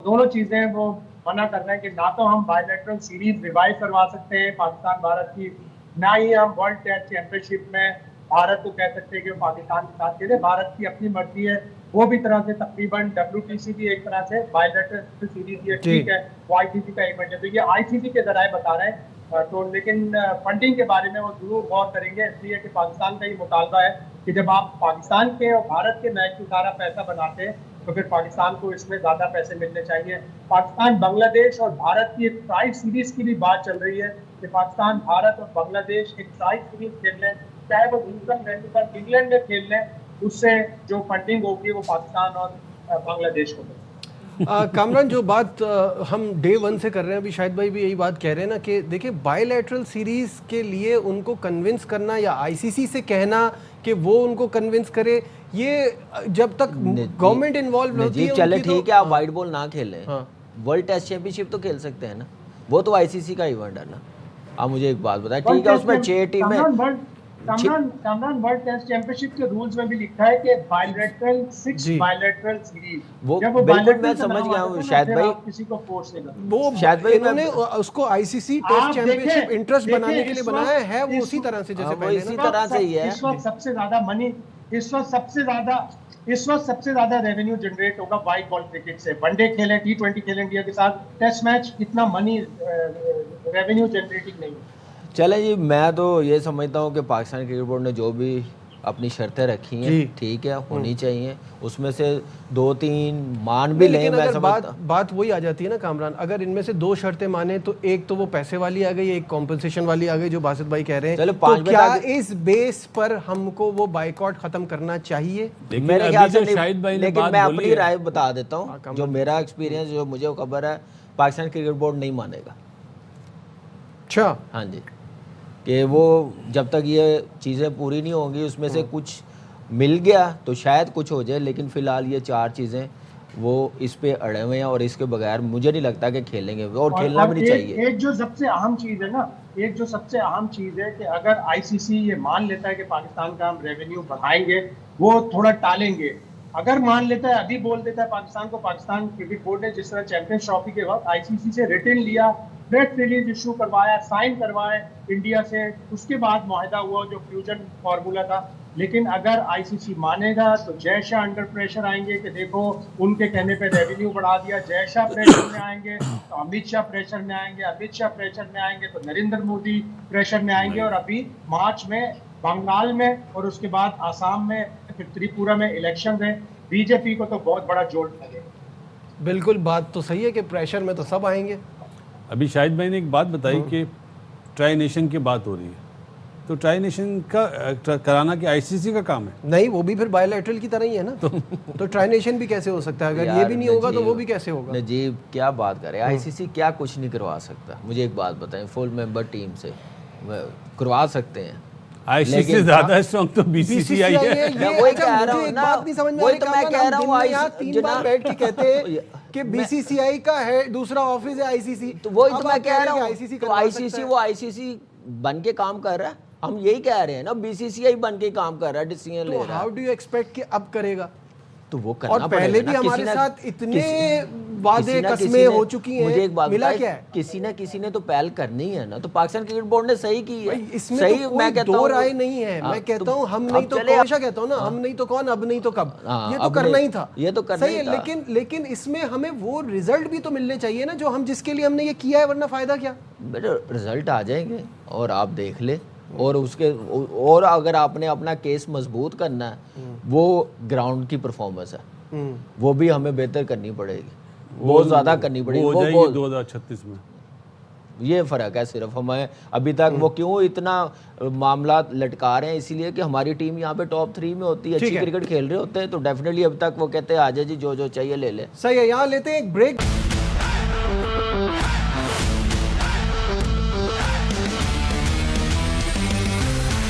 दोनों चीजें वो मना कर रहे हैं कि ना तो हम बायलैटरल सीरीज रिवाइव करवा सकते हैं पाकिस्तान भारत की, ना ही हम वर्ल्ड टेस्ट चैंपियनशिप में भारत को कह सकते हैं कि वो पाकिस्तान के साथ खेले। भारत की अपनी मर्जी है, वो भी तरह से तकरीबन WTC भी एक तरह से बायलैटरल सीरीज, ये ठीक है, वो ICC का इवेंट है, तो ये ICC के जराए बता रहे हैं। तो लेकिन फंडिंग के बारे में वो जरूर गौर करेंगे, इसलिए कि पाकिस्तान का ये मुतालबा है कि जब आप पाकिस्तान के और भारत के मैच में सारा पैसा बनाते हैं तो फिर पाकिस्तान को इसमें ज्यादा पैसे मिलने चाहिए। पाकिस्तान बांग्लादेश और भारत की एक ट्राई सीरीज की भी बात चल रही है कि पाकिस्तान भारत और बांग्लादेश एक ट्राई सीरीज खेल लें, चाहे वो इंग्लैंड में खेल लें, उससे जो फंडिंग होगी वो पाकिस्तान और बांग्लादेश को मिलेगी। कामरान, जो बात हम डे 1 से कर रहे हैं, अभी शाहिद भाई भी यही बात कह रहे हैं ना कि देखिए बायलैटरल सीरीज के लिए उनको कन्विंस करना या ICC से कहना कि वो उनको कन्विंस करे, ये जब तक गवर्नमेंट इन्वॉल्व होती है। चले ठीक है, आप वाइट बॉल ना खेलें, वर्ल्ड टेस्ट चैंपियनशिप तो खेल सकते हैं ना, वो तो ICC का इवेंट है ना। आप मुझे एक बात बताएं, ठीक है उसमें 6 टीमें, कामरान वर्ल्ड टेस्ट चैंपियनशिप के रूल्स में भी लिखा है कि बायलैटरल 6 बायलैटरल सीरीज, वो बिल्कुल मैं समझ गया हूँ शायद भाई, किसी को फोर्स नहीं करना। वो शायद भाई इन्होंने उसको ICC टेस्ट चैंपियनशिप इंटरेस्ट बनाने के लिए बनाया है, वो उसी तरह से जैसे पहले इसी तरह से ही है। इस वक्त सबसे ज्यादा मनी, इस वक्त सबसे ज्यादा रेवेन्यू जनरेट होगा व्हाइट बॉल क्रिकेट से। वनडे खेले, T20 खेले इंडिया के साथ, टेस्ट मैच इतना मनी रेवेन्यू जनरेटिंग नहीं है। चले जी, मैं तो ये समझता हूँ कि पाकिस्तान क्रिकेट बोर्ड ने जो भी अपनी शर्तें रखी हैं ठीक है, होनी चाहिए, उसमें से 2-3 मान भी लें। मैं समझता बात वही आ जाती है ना कामरान, अगर इनमें से 2 शर्तें माने तो एक तो वो पैसे वाली आ गई, एक कॉम्पनसेशन वाली आ गई जो बासित भाई कह रहे हैं। चलो तो क्या इस बेस पर हमको वो बाइकआउट खत्म करना चाहिए? मेरे ख्याल से लेकिन मैं अपनी राय बता देता हूँ, जो मेरा एक्सपीरियंस, जो मुझे खबर है, पाकिस्तान क्रिकेट बोर्ड नहीं मानेगा। अच्छा, हाँ जी, कि वो जब तक ये चीज़ें पूरी नहीं होंगी, उसमें से कुछ मिल गया तो शायद कुछ हो जाए, लेकिन फ़िलहाल ये 4 चीज़ें वो इस पे अड़े हुए हैं और इसके बगैर मुझे नहीं लगता कि खेलेंगे, और खेलना भी नहीं चाहिए। एक जो सबसे अहम चीज़ है ना, एक जो सबसे अहम चीज़ है कि अगर ICC ये मान लेता है कि पाकिस्तान का हम रेवेन्यू बढ़ाएंगे, वो थोड़ा टालेंगे, अगर मान लेता है, अभी बोल देता है पाकिस्तान को, पाकिस्तान क्रिकेट बोर्ड ने जिस तरह चैंपियंस ट्रॉफी के वक्त ICC से रिटर्न लिया, प्रेस रिलीज इशू करवाया, साइन करवाए इंडिया से, उसके बाद मुआहदा हुआ जो फ्यूजन फार्मूला था। लेकिन अगर ICC मानेगा तो जय शाह अंडर प्रेशर आएंगे कि देखो उनके कहने पे रेवेन्यू बढ़ा दिया, जय शाह प्रेशर में आएंगे तो अमित शाह प्रेशर में आएंगे, अमित शाह प्रेशर में आएंगे तो नरेंद्र मोदी प्रेशर में आएंगे, और अभी मार्च में बंगाल में और उसके बाद आसाम में, फिर त्रिपुरा में इलेक्शन है, BJP को तो बहुत बड़ा जोड़ लगेगा। बिल्कुल, बात तो सही है कि प्रेशर में तो सब आएंगे। अभी शाहिद भाई ने एक बात बताई कि ट्राई नेशन की बात हो रही है, तो ट्राई नेशन का कराना कि ICC का काम है? नहीं, वो भी फिर बायलैटरल की तरह ही है ना। तो ट्राई नेशन भी कैसे हो सकता है? अगर ये भी नहीं होगा तो वो भी कैसे होगा? नजीब क्या बात करे, ICC क्या कुछ नहीं करवा सकता? मुझे एक बात बताएं, फुल मेंबर टीम से करवा सकते हैं, ICC से ज्यादा स्ट्रॉन्ग तो BCCI है। मैं वही कह रहा हूँ ना, वही तो मैं कह रहा हूँ, 3 बार बैठ के कहते हैं कि BCCI का है, दूसरा ऑफिस है ICC, तो वही तो मैं कह रहा हूँ, ICC वो ICC बन के काम कर रहा है, हम यही कह रहे हैं ना, BCCI बन के काम कर रहा है, डिसीजन ले रहा है। हाउ डू यू एक्सपेक्ट कि अब करेगा? तो वो करना और पहले भी हमारे साथ इतने वादे कस्में हो चुकी हैं, मुझे एक बात मिला क्या है? किसी ने तो पहल करनी है ना, तो पाकिस्तान क्रिकेट बोर्ड ने सही की है, इसमें सही तो मैं कहता हूं, दो राय नहीं है। मैं कहता हूं हम नहीं तो, हमेशा कहता हूं ना, हम नहीं तो कौन, अब नहीं तो कब, ये तो करना ही था, ये तो करना ही था। लेकिन इसमें हमें वो रिजल्ट भी तो मिलने चाहिए ना, जो हम जिसके लिए हमने ये किया है, वरना फायदा क्या? बेटा रिजल्ट आ जाएंगे और आप देख ले, और उसके और अगर आपने अपना केस मजबूत करना है, वो ग्राउंड की परफॉर्मेंस है, वो भी हमें बेहतर करनी पड़ेगी, बहुत ज्यादा करनी पड़ेगी, वो हो जाएगी 2036 में। ये फर्क है सिर्फ हमें अभी तक। वो क्यों इतना मामला लटका रहे हैं? इसीलिए कि हमारी टीम यहाँ पे टॉप 3 में होती है, अच्छी क्रिकेट खेल रहे होते हैं, तो डेफिनेटली अब तक वो कहते हैं आजा जी, जो चाहिए ले ले। सही है, यहाँ लेते हैं एक ब्रेक।